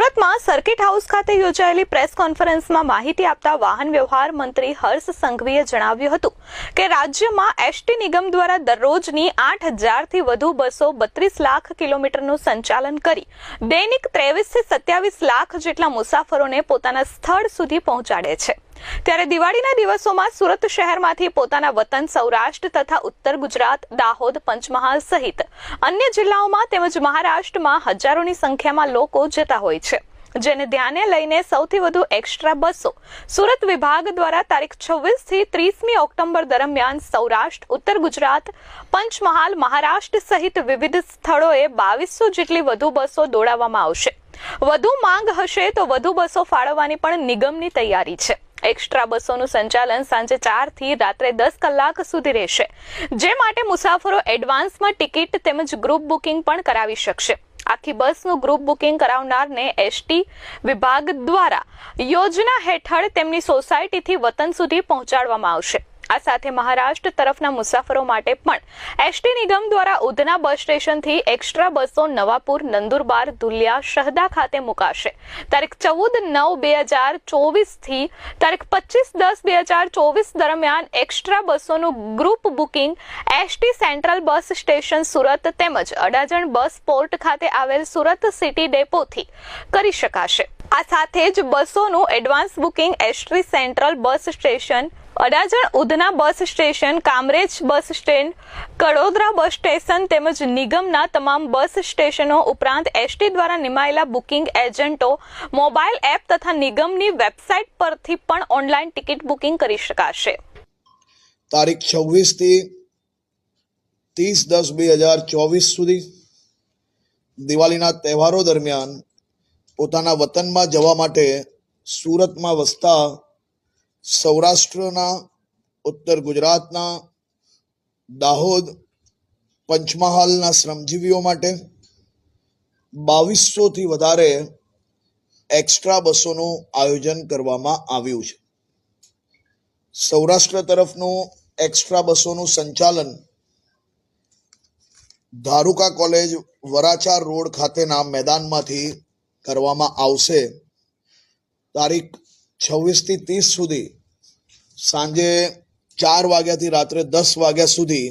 સુરતમાં circuit house ખાતે યોજાયેલી પ્રેસ કોન્ફરન્સમાં માહિતી આપતા વાહન વ્યવહાર મંત્રી હર્ષ સંઘવીએ જણાવ્યું હતું કે રાજ્યમાં એસટી નિગમ દ્વારા દરરોજની 8,000થી વધુ બસો 32 લાખ કિલોમીટરનું સંચાલન કરી દૈનિક 23 થી 27 લાખ જેટલા મુસાફરોને પોતાના સ્થળ સુધી પહોંચાડે છે। ત્યારે દિવાળીના દિવસોમાં સુરત શહેરમાંથી પોતાના વતન સૌરાષ્ટ્ર તથા ઉત્તર ગુજરાત, દાહોદ, પંચમહાલ સહિત અન્ય જિલ્લાઓમાં તેમજ મહારાષ્ટ્રમાં હજારોની સંખ્યામાં લોકો જતા હોય છે, જેને ધ્યાને લઈને સૌથી વધુ એક્સ્ટ્રા બસો સુરત વિભાગ દ્વારા તારીખ 26 થી 30મી ઓક્ટોબર દરમિયાન સૌરાષ્ટ્ર, ઉત્તર ગુજરાત, પંચમહાલ, મહારાષ્ટ્ર સહિત વિવિધ સ્થળોએ 2200 જેટલી વધુ બસો દોડાવવામાં આવશે। વધુ માંગ હશે તો વધુ બસો ફાળવવાની પણ નિગમની તૈયારી છે। એક્સ્ટ્રા બસોનું સંચાલન સાંજે 4 થી રાત્રે 10 કલાક સુધી રહેશે, જે માટે મુસાફરો એડવાન્સમાં ટિકિટ તેમજ ગ્રુપ બુકિંગ પણ કરાવી શકશે। આખી બસનું ગ્રુપ બુકિંગ કરાવનારને એસટી વિભાગ દ્વારા યોજના હેઠળ તેમની સોસાયટીથી વતન સુધી પહોંચાડવામાં આવશે। આ સાથે મહારાષ્ટ્ર તરફના મુસાફરો માટે પણ એસટી નિગમ દ્વારા ઉધના બસ સ્ટેશનથી એક્સ્ટ્રા બસો નવાપુર, નંદુરબાર, ધુલિયા, શહદા ખાતે મુકાશે। તારીખ 14/9/2024 થી તારીખ 25/10/2024 દરમિયાન એક્સ્ટ્રા બસોનું group booking ST central bus station Surat તેમજ અડાજણ બસ પોર્ટ ખાતે આવેલ સુરત સિટી ડેપોથી કરી શકાશે। આ સાથે જ બસોનું advance booking ST central bus station, Adajan Udhna bus station, Kamrej bus stand, Kadodara bus station તેમજ નિગમના તમામ બસ સ્ટેશનો ઉપરાંત એસટી દ્વારા નિમાયેલા બુકિંગ એજન્ટો મોબાઈલ એપ તથા નિગમની વેબસાઇટ પરથી પણ ઓનલાઈન ટિકિટ બુકિંગ કરી શકાશે। તારીખ 26 થી 30/10/2024 સુધી દિવાળીના તહેવારો દરમિયાન પોતાના વતનમાં જવા માટે સુરતમાં વસતા સૌરાષ્ટ્રના, ઉત્તર ગુજરાતના, દાહોદ, પંચમહાલના શ્રમજીવીઓ માટે 2200થી વધારે એક્સ્ટ્રા બસોનું આયોજન કરવામાં આવ્યું છે। સૌરાષ્ટ્ર તરફનું એક્સ્ટ્રા બસોનું સંચાલન ધારુકા કોલેજ, વરાછા રોડ ખાતેના મેદાનમાંથી કરવામાં આવશે। તારીખ 26 થી 30 સુધી સાંજે 4 વાગ્યાથી રાત્રે 10 વાગ્યા સુધી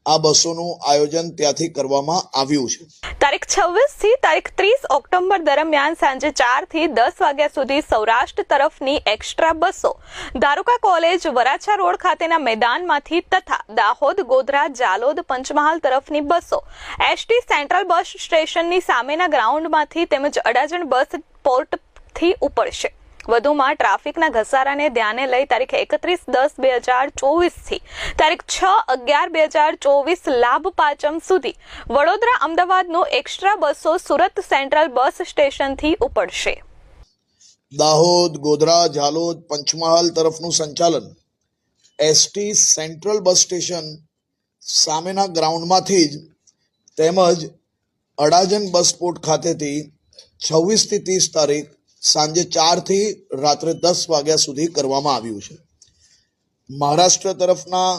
આ બસોનું આયોજન ત્યાંથી કરવામાં આવ્યું છે। તારીખ 26 થી તારીખ 30 ઓક્ટોબર દરમિયાન સાંજે 4 થી 10 વાગ્યા સુધી સૌરાષ્ટ્ર તરફની એક્સ્ટ્રા બસો ધારુકા કોલેજ, વરાછા રોડ ખાતેના મેદાનમાંથી તથા દાહોદ, ગોધરા, જાલોદ, પંચમહાલ તરફની બસો એસટી સેન્ટ્રલ બસ સ્ટેશનની સામેના ગ્રાઉન્ડમાંથી તેમજ અડાજણ બસ પોર્ટથી ઉપડશે। વધુમાં ટ્રાફિકના ઘસારાને ધ્યાને લઈ તારીખ 31/10/2024 થી તારીખ 6/11/2024 લાભ પાંચમ સુધી વડોદરા, અમદાવાદનું એક્સ્ટ્રા બસો સુરત સેન્ટ્રલ બસ સ્ટેશનથી ઉપડશે। દાહોદ, ગોધરા, જાલોદ, પંચમહાલ તરફનું સંચાલન એસટી સેન્ટ્રલ બસ સ્ટેશન સામેના ગ્રાઉન્ડમાંથી જ તેમજ અડાજણ બસ પોર્ટ ખાતેથી 26 થી 30 તારીખ સાંજે 4 થી રાત્રે 10 વાગ્યા સુધી કરવામાં આવ્યું છે। મહારાષ્ટ્ર તરફના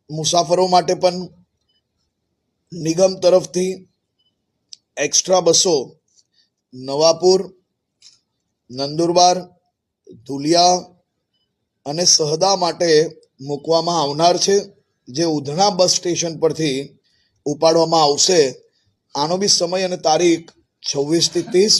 મુસાફરો માટે પણ નિગમ તરફથી એક્સ્ટ્રા બસો નવાપુર, નંદુરબાર, ધુલિયા અને શહદા માટે મૂકવામાં આવનાર છે, જે ઉધના બસ સ્ટેશન પરથી ઉપાડવામાં આવશે। આનો બી સમય અને તારીખ 26 થી 30